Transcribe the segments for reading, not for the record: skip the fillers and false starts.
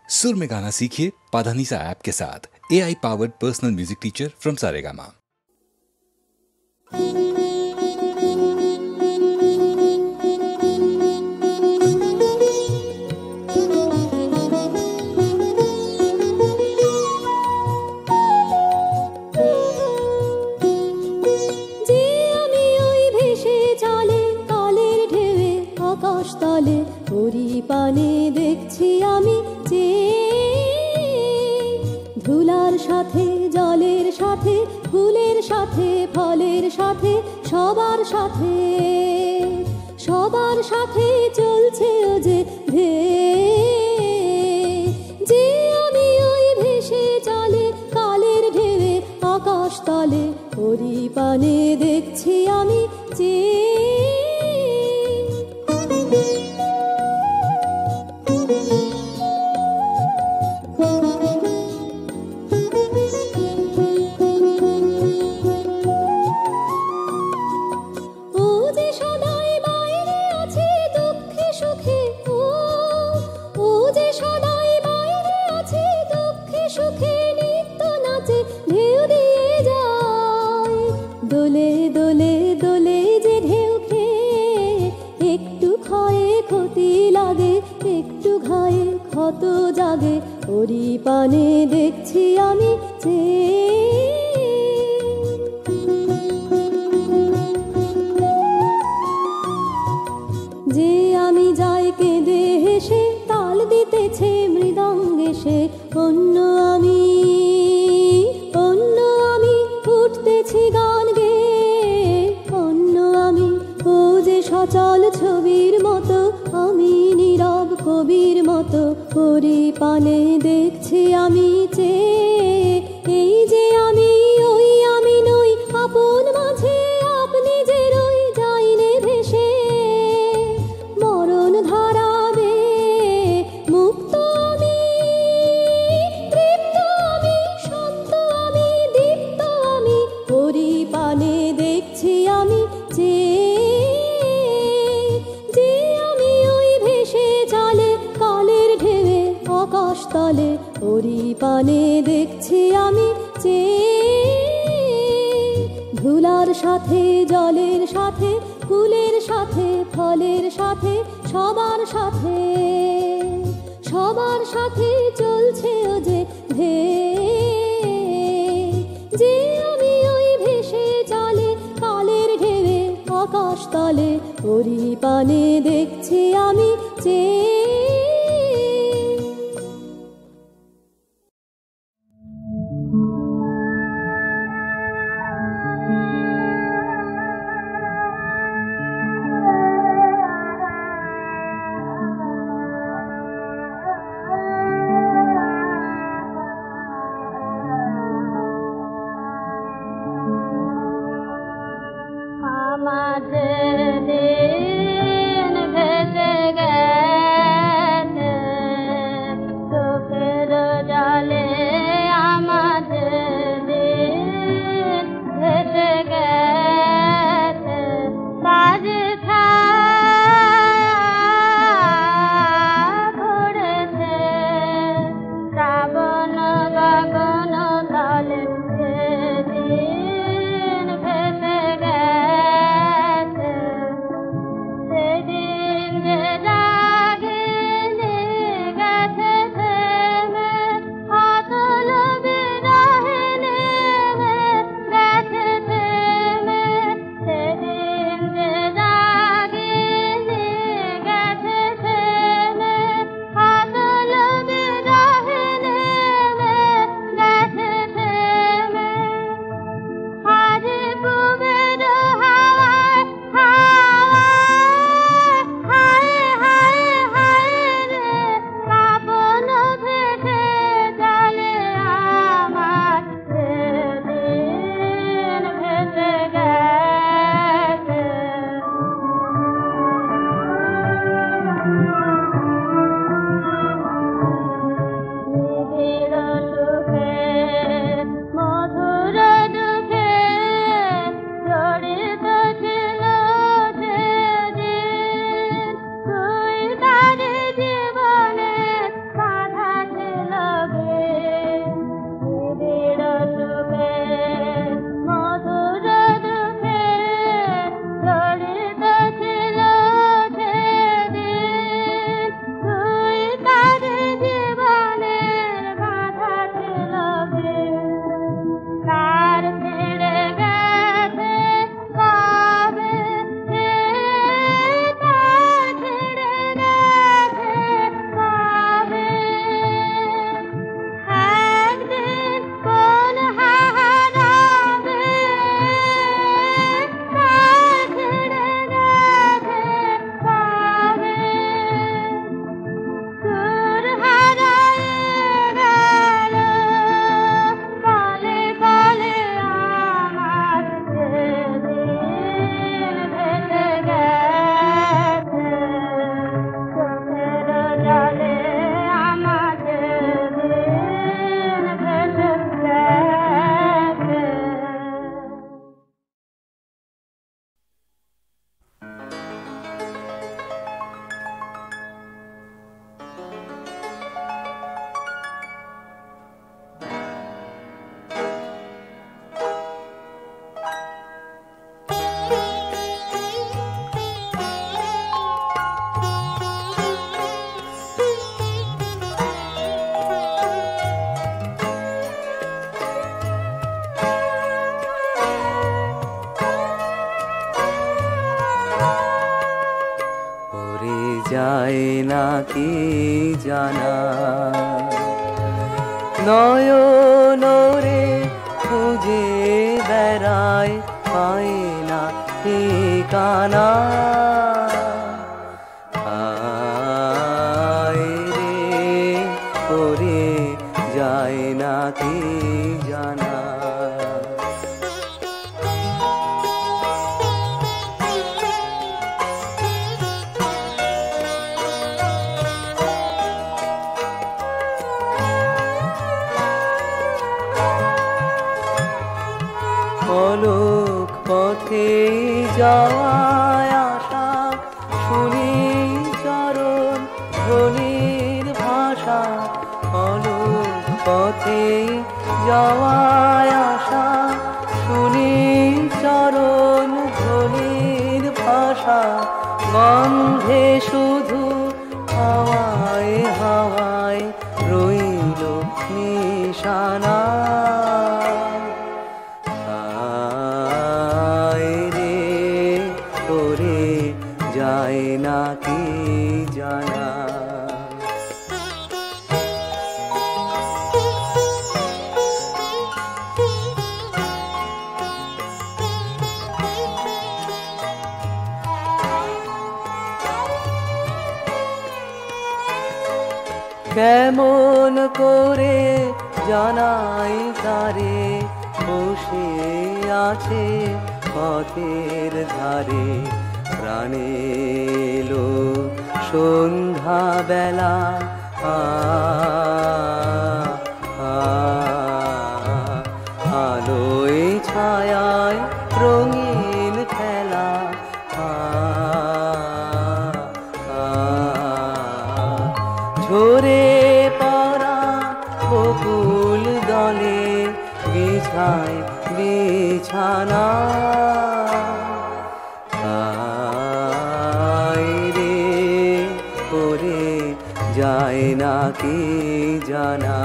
सुर में गाना सीखिए पाधानीसा ऐप के साथ। AI powered personal music teacher from Saregama. তলে ওরি পানে দেখছি আমি ধুলার সাথে জলের সাথে ফুলের সাথে ফলের সাথে সবার সাথে চলছে ও যে যে আমি ওই ভেসে চলে কালের ঢেউয়ে আকাশ তলে ওরি পানে দেখছি আমি দোলে দোলে দোলে যে ঢেউ খেয়ে একটু ক্ষয়ে ক্ষতি লাগে, একটু ঘায়ে ক্ষত জাগে, ওরি পানে দেখছি আমি যে আমি যাই কেঁদে হেসে তাল দিতেছে মৃদঙ্গে সে অন্য আমি উঠতেছি গান গেয়ে অন্য আমি ও যে সচল ছবির মতো আমি নীরব কবির মতো ওরি পানে দেখছি আমি এই যে আমি ওই আমি নই আপন মাঝে আপনি যে রই যাইনে ভেসে মরণ ধারাবে মুক্ত আমি তৃপ্ত আমি শান্ত আমি দীপ্ত আমি ওরি পানে দেখছি আমি যে আমি ওই ভেসে চলে কালের ঢেউয়ে আকাশ তলে ওরি পানে দেখছি আমি ধুলার সাথে জলের সাথে ফুলের সাথে ফলের সাথে সবার সাথে চলছে ও যে যে আমি ওই ভেসে চলে কালের ঢেউয়ে আকাশ তলে ওরি পানে দেখছি আমি আমাদের দিন ভেসে গেছে কি জানা। নয়নরে খুঁজে বেড়ায় পায় না ঠিকানা। আয় রে করে যায় না কি জানা। অলোক পথে যাওয়ায় আশা শুনি চরণ ধ্বনির ভাষা। অলোক পথে যাওয়ায় আশা শুনি চরণ ধ্বনির ভাষা। গন্ধে শুধু হাওয়ায় হাওয়ায় রইল নিশানা। যায় না কি জানা। কেমন করে জানাই তারে বসে আছে পথের ধারে। প্রাণেলো সন্ধ্যা বেলা আলোয় ছায়ায় রঙিন খেলা। ঝরে পড়া বকুল দলে বিছায় বিছানা। যায় না কি জানা।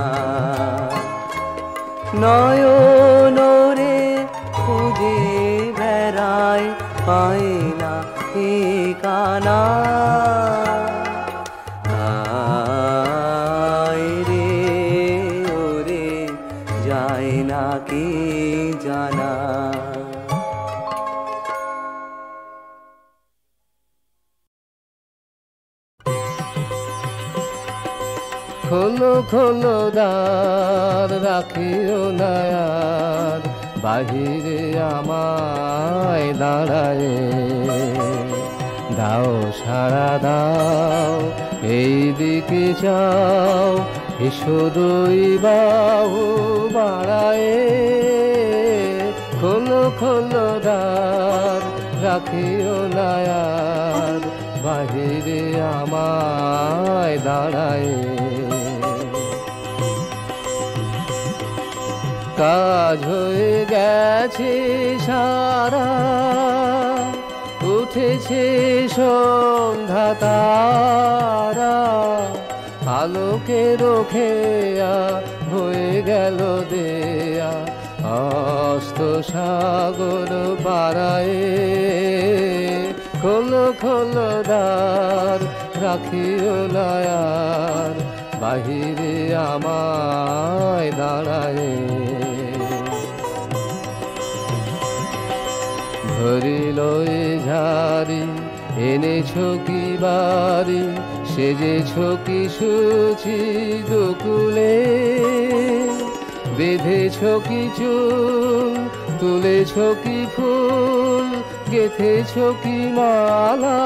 নয়নরে খুঁজে বেড়ায় পায় না ঠিকানা। আয় রে ওরে যায় না কি জানা। খোলো খোলো দ্বার রাখিও না আর বাহিরে আমায় দাঁড়ায়। দাও সাড়া দাও এই দিকে যাও এসো দুই বাহু বাড়ায়। খোলো খোলো দ্বার রাখিও না আর বাহিরে আমায় দাঁড়ায়। কাজ হয়ে গেছে সারা উঠেছে সন্ধ্যা তারা। আলোকে রোখেয়া হয়ে গেল দেয়া অস্ত সাগর পাড়ায়। খোলো খোলো দ্বার রাখিও না আর বাহিরে আমায় দাঁড়ায়। ধরিল এ ঝাড়ি এনেছ কি বাড়ি সেজেছ কি সুচি দুকুলে। বেঁধেছ কি চুল তুলেছ কি ফুল গেথেছ কি মালা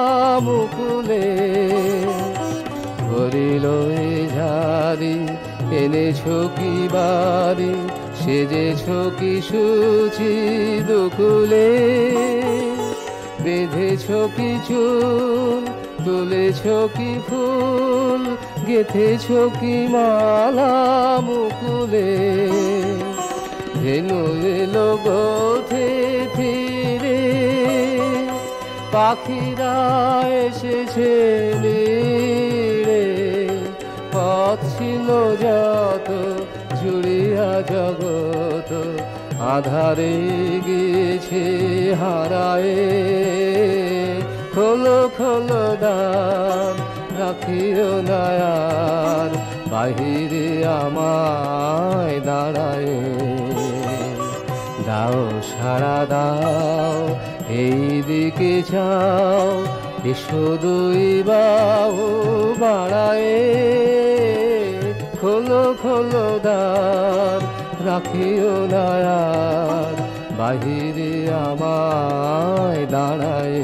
মুকুলে। ধরিল এ ঝাড়ি এনেছ কি বাড়ি সেজেছ কি সুচি দুকুলে। বেঁধেছ কি চুল তুলেছ কি ফুল গেথেছ কি মালা মুকুলে। ধেনু এলো গোথে ফিরে পাখিরা এসেছে নীড়ে। পথ ছিল যত জুড়িয়া জগত আধারে গিয়েছে হারায়ে। খোলো খোলো দ্বার রাখিও না আর বাহিরে আমায় দাঁড়ায়। দাও সাড়া দাও, এই দিকে যাও, এসো দুই বাহু বাড়ায়। খোলো খোলো দ্বার, রাখিও না আর বাহিরে আমায় দাঁড়ায়।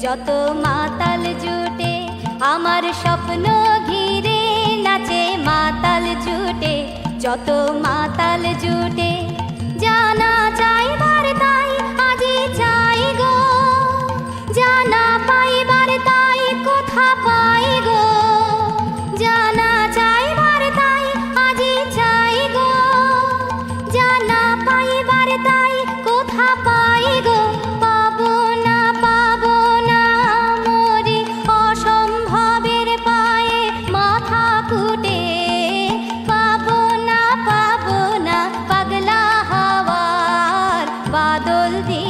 যত মাতাল জুটে আমার স্বপ্ন ঘিরে নাচে মাতাল জুটে যত মাতাল জুটে জানা চাইবার তাই আজি চাই গো জানা পাইবার তাই কোথা পাই গো জানা চাইবার তাই আজি চাই গো জানা পাইবার তাই কোথা পাই গো পাবো না মরি অসম্ভবের পায়ে মাথা কুটে পাবো না পাগলা হাওয়ার বাদল দিয়ে